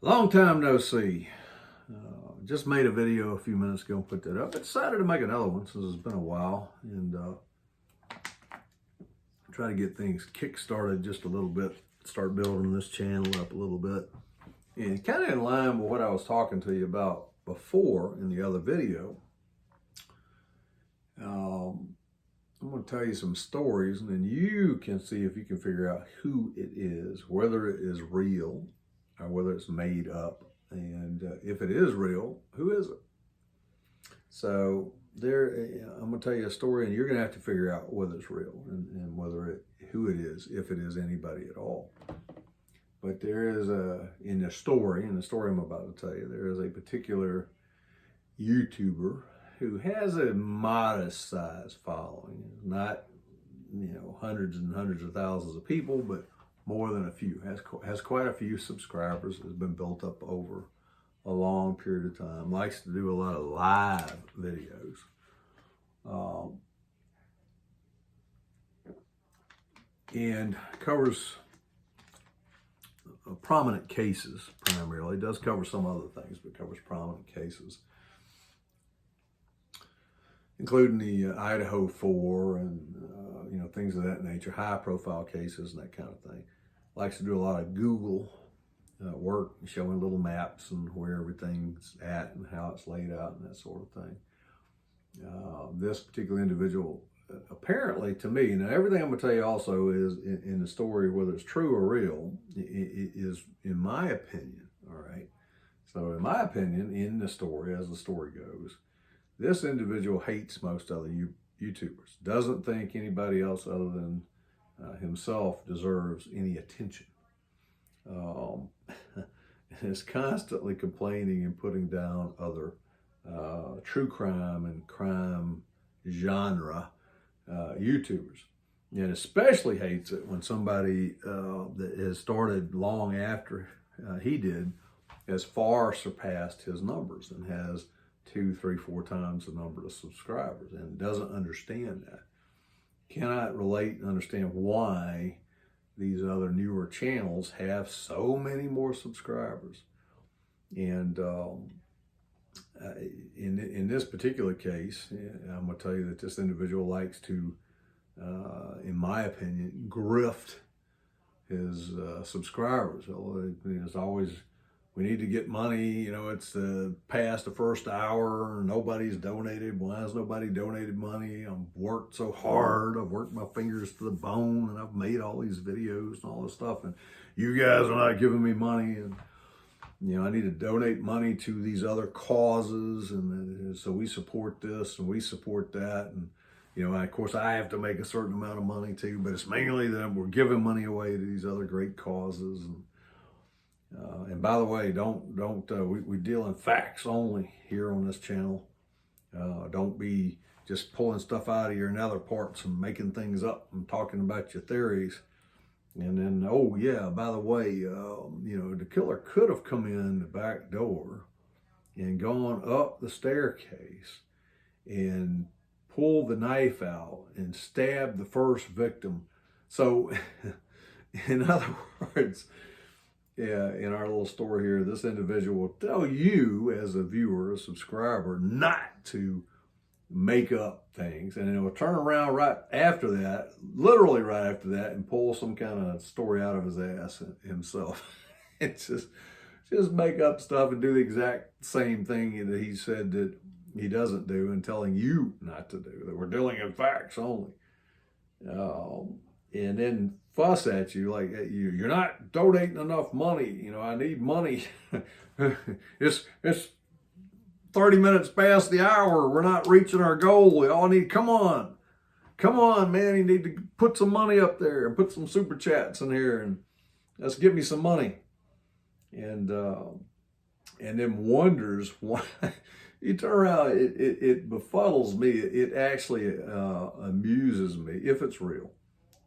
Long time no see. Just made a video a few minutes ago and put that up. I decided to make another one since it's been a while and try to get things kick-started just a little bit, start building this channel up a little bit. And kind of in line with what I was talking to you about before in the other video, I'm going to tell you some stories and then you can see if you can figure out who it is, whether it is real or whether it's made up. And if it is real, who is it? So I'm going to tell you a story and you're going to have to figure out whether it's real and who it is, if it is anybody at all. But there is in the story I'm about to tell you, there is a particular YouTuber who has a modest size following. Not, hundreds and hundreds of thousands of people, but more than a few. Has quite a few subscribers. Has been built up over a long period of time. Likes to do a lot of live videos. And covers prominent cases primarily. Does cover some other things, but covers prominent cases, including the Idaho 4 and things of that nature, high profile cases and that kind of thing. Likes to do a lot of Google work, showing little maps and where everything's at and how it's laid out and that sort of thing. This particular individual, apparently to me, now everything I'm going to tell you also is in the story, whether it's true or real, it is in my opinion, all right? So in my opinion, in the story, as the story goes, this individual hates most other YouTubers, doesn't think anybody else other than himself deserves any attention. Is constantly complaining and putting down other true crime and crime genre YouTubers. And especially hates it when somebody that has started long after he did has far surpassed his numbers and has 2, 3, 4 times the number of subscribers and doesn't understand that. Cannot relate and understand why these other newer channels have so many more subscribers. And in this particular case, I'm going to tell you that this individual likes to, in my opinion, grift his subscribers. It's always, we need to get money, it's past the first hour, nobody's donated. Why has nobody donated money? I've worked so hard, I've worked my fingers to the bone, and I've made all these videos and all this stuff, and you guys are not giving me money, and I need to donate money to these other causes, and so we support this and we support that, and of course I have to make a certain amount of money too, but it's mainly that we're giving money away to these other great causes. And by the way, we deal in facts only here on this channel. Don't be just pulling stuff out of your nether parts and making things up and talking about your theories. And then, oh yeah, by the way, the killer could have come in the back door and gone up the staircase and pulled the knife out and stabbed the first victim. So, in other words, yeah, in our little story here, this individual will tell you as a viewer, a subscriber, not to make up things. And then it will turn around right after that, literally right after that, and pull some kind of story out of his ass himself. It's just make up stuff and do the exact same thing that he said that he doesn't do and telling you not to do, that we're dealing in facts only. And then fuss at you like you're not donating enough money. I need money. It's 30 minutes past the hour. We're not reaching our goal. We all need, come on, man. You need to put some money up there and put some super chats in here and let's get me some money. And then wonders why. You turn around, it befuddles me. It actually amuses me if it's real.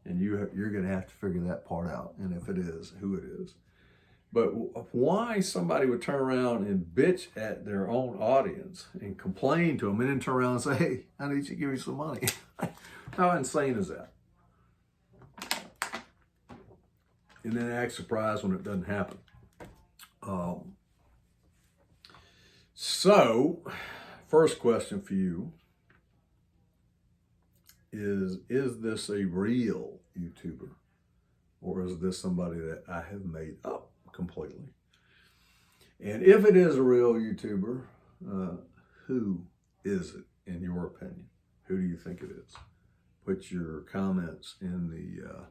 And you're going to have to figure that part out. And if it is, who it is. But why somebody would turn around and bitch at their own audience and complain to them and then turn around and say, hey, I need you to give me some money. How insane is that? And then act surprised when it doesn't happen. So, first question for you is this a real YouTuber? Or is this somebody that I have made up completely? And if it is a real YouTuber, who is it in your opinion? Who do you think it is? Put your comments in the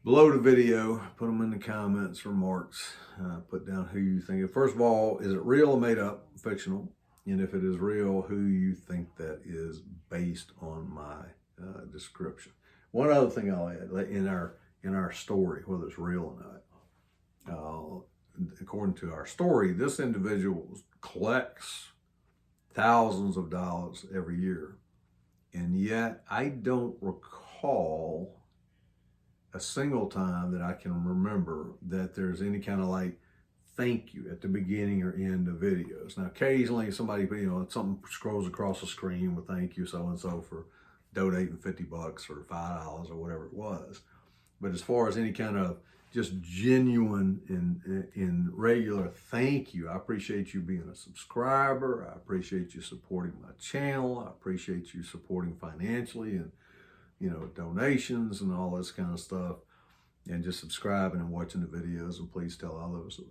below the video. Put them in the comments, remarks. Put down who you think. First of all, is it real or made up, fictional? And if it is real, who you think that is based on my description. One other thing I'll add, in our story, whether it's real or not, according to our story, this individual collects thousands of dollars every year. And yet I don't recall a single time that I can remember that there's any kind of like thank you at the beginning or end of videos. Now, occasionally somebody, something scrolls across the screen with thank you so-and-so for donating $50 or $5 or whatever it was. But as far as any kind of just genuine and regular thank you, I appreciate you being a subscriber. I appreciate you supporting my channel. I appreciate you supporting financially and, donations and all this kind of stuff. And just subscribing and watching the videos, and please tell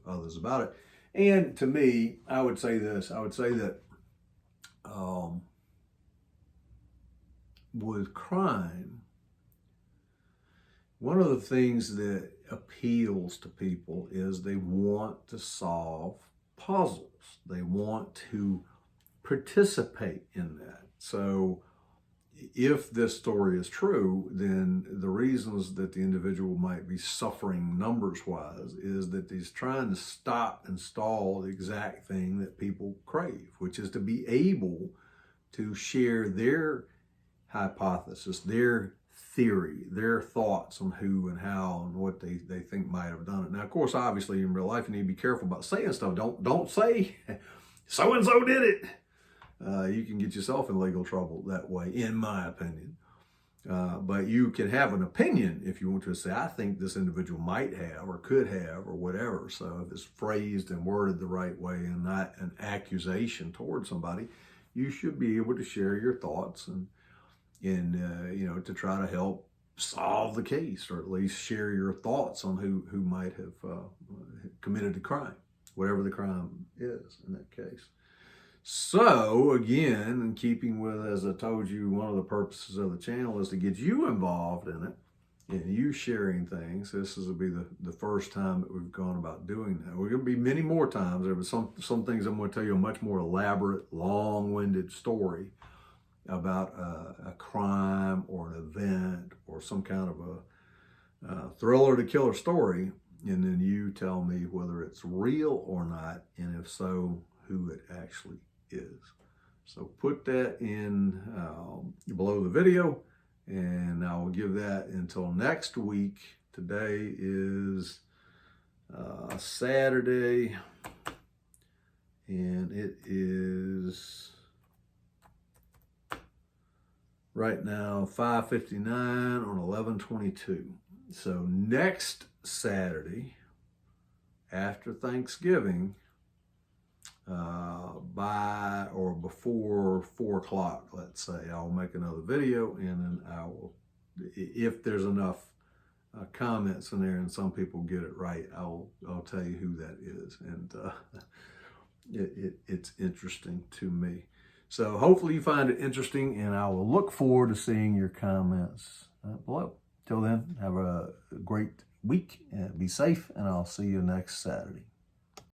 others about it. And to me, I would say this. I would say that with crime, one of the things that appeals to people is they want to solve puzzles. They want to participate in that. So if this story is true, then the reasons that the individual might be suffering numbers-wise is that he's trying to stop and stall the exact thing that people crave, which is to be able to share their hypothesis, their theory, their thoughts on who and how and what they think might have done it. Now, of course, obviously in real life, you need to be careful about saying stuff. Don't say so-and-so did it. You can get yourself in legal trouble that way, in my opinion. But you can have an opinion if you want to say, I think this individual might have or could have or whatever. So if it's phrased and worded the right way and not an accusation towards somebody, you should be able to share your thoughts and to try to help solve the case, or at least share your thoughts on who might have committed the crime, whatever the crime is in that case. So again, in keeping with, as I told you, one of the purposes of the channel is to get you involved in it and you sharing things. This will be the first time that we've gone about doing that. We're going to be many more times. There was some things I'm going to tell you a much more elaborate, long-winded story about a crime or an event or some kind of a thriller to killer story, and then you tell me whether it's real or not, and if so, who it actually is. So put that in below the video, and I will give that until next week. Today is Saturday, and it is right now 5:59 on 11/22. So next Saturday after Thanksgiving, by or before 4 o'clock, let's say, I'll make another video, and then I will, if there's enough comments in there and some people get it right, I'll tell you who that is. And it's interesting to me. So hopefully you find it interesting, and I will look forward to seeing your comments below. Till then, have a great week, and be safe, and I'll see you next Saturday.